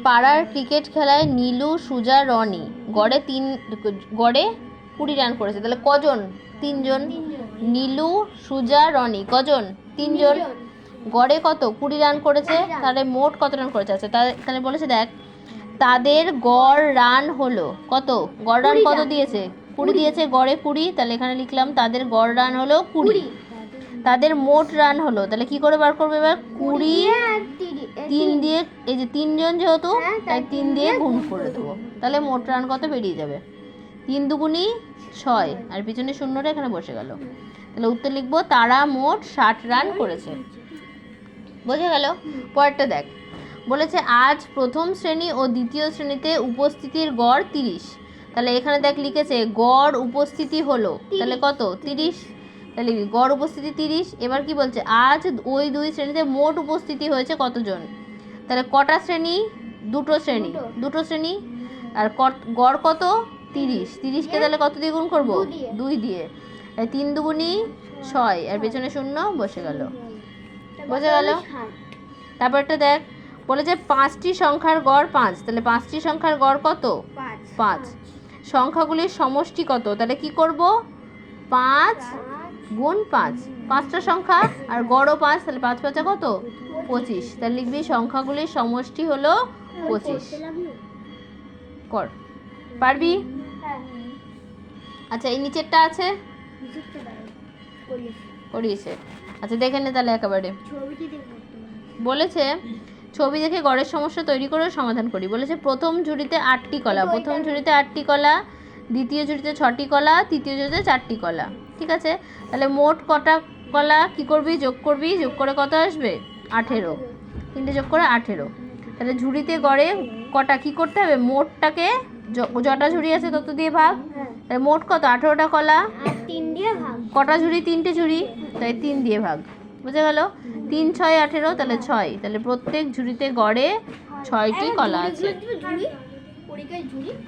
পাড়ার ক্রিকেট খেলায় নীলু, সুজা, রনি গড়ে 20 রান করেছে। তাহলে কজন? 3 জন। নীলু, সুজা, রনি কজন? 3 জন। গড়ে কত? 20 রান করেছে। তাহলে মোট কত রান করেছে? আচ্ছা তাহলে বলেছে দেখ, তাদের গড় রান হলো কত? গড় রান কত দিয়েছে? 20 দিয়েছে, গড়ে 20। তাহলে এখানে লিখলাম তাদের গড় রান হলো 20। তাদের মোট রান হলো, তাহলে কি করে বার করবে এবার? 20 3 দিয়ে, এই যে 3 জন যেহেতু, তাই 3 দিয়ে গুণ করে দেবো। তাহলে মোট রান কত বেরিয়ে যাবে? 3 দুগুণী 6, আর পিছনে শূন্যটা এখানে বসে গেল। তাহলে উত্তর লিখবো তারা মোট 60 রান করেছে। বোঝা গেল? পরেরটা দেখ, বলেছে আজ প্রথম শ্রেণী ও দ্বিতীয় শ্রেণীতে উপস্থিতির গড় 30। তাহলে এখানে দেখ লিখেছে গড় উপস্থিতি হলো, তাহলে কত? 30। তাহলে গড় উপস্থিতি 30। এবার কি বলছে? আজ ওই 2 শ্রেণীতে মোট উপস্থিতি হয়েছে কতজন? তাহলে কটা শ্রেণী? 2টো শ্রেণী। 2টো শ্রেণী, আর গড় কত? 30। 30কে তাহলে কত দিয়ে গুণ করবো? 2 দিয়ে। 3 দুগুণী 6, আর পেছনে শূন্য বসে গেল। বোঝা গেল? তারপরটা দেখ, বলেছে 5টি সংখ্যার গড় 5। তাহলে 5টি সংখ্যার গড় কত? 5। সংখ্যাগুলির সমষ্টি কত? তাহলে কি করব? 5 গুণ 5। 5টা সংখ্যা আর গড়ও 5, তাহলে 5 5 কত? 25। তাহলে লিখবি সংখ্যাগুলির সমষ্টি হলো 25। কর, পারবি? আচ্ছা এই নিচেরটা আছে, করিয়েছে। আচ্ছা দেখে নে তাহলে একেবারে। বলেছে ছবি দেখে গড়ের সমস্যা তৈরি করে সমাধান করি। বলেছে প্রথম ঝুড়িতে 8টি কলা, প্রথম ঝুড়িতে 8টি কলা, দ্বিতীয় ঝুড়িতে 6টি কলা, তৃতীয় ঝুড়িতে 4টি কলা। ঠিক আছে, তাহলে মোট কটা কলা কি করবি? যোগ করবি, যোগ করে কত আসবে? 18। 3টে যোগ করে 18। তাহলে ঝুড়িতে গড়ে কটা কি করতে হবে? মোটটাকে যটা ঝুড়ি আছে তত দিয়ে ভাগ। তাহলে মোট কত? 18টা কলা। 3 দিয়ে ভাগ। কটা ঝুড়ি? 3টে ঝুড়ি, তাই 3 দিয়ে ভাগ। বুঝা গেল? 3 6 18, তাহলে 6। তাহলে প্রত্যেক ঝুড়িতে গড়ে 6টি কলা আছে।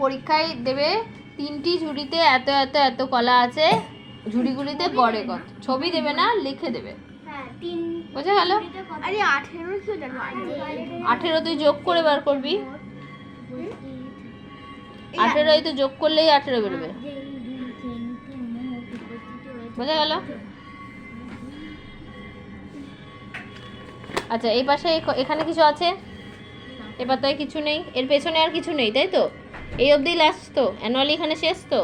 পরীক্ষায় দেবে 3টি ঝুড়িতে এত এত এত কলা আছে, ঝুড়িগুলিতে গড়ে কত। ছবি দেবে না, লিখে দেবে। বোঝা গেল? আরে 18 কি জানো? 18 তুই যোগ করে বার করবি। 18 এই তো যোগ করলেই 18 বেরোবে। বোঝা গেল? আচ্ছা এই পাশে এখানে কিছু আছে, এ পাতায় কিছু নেই, এর পেছনে আর কিছু নেই, তাই তো? এই অবধি লাস্ট তো, অ্যানুয়ালি এখানে শেষ তো।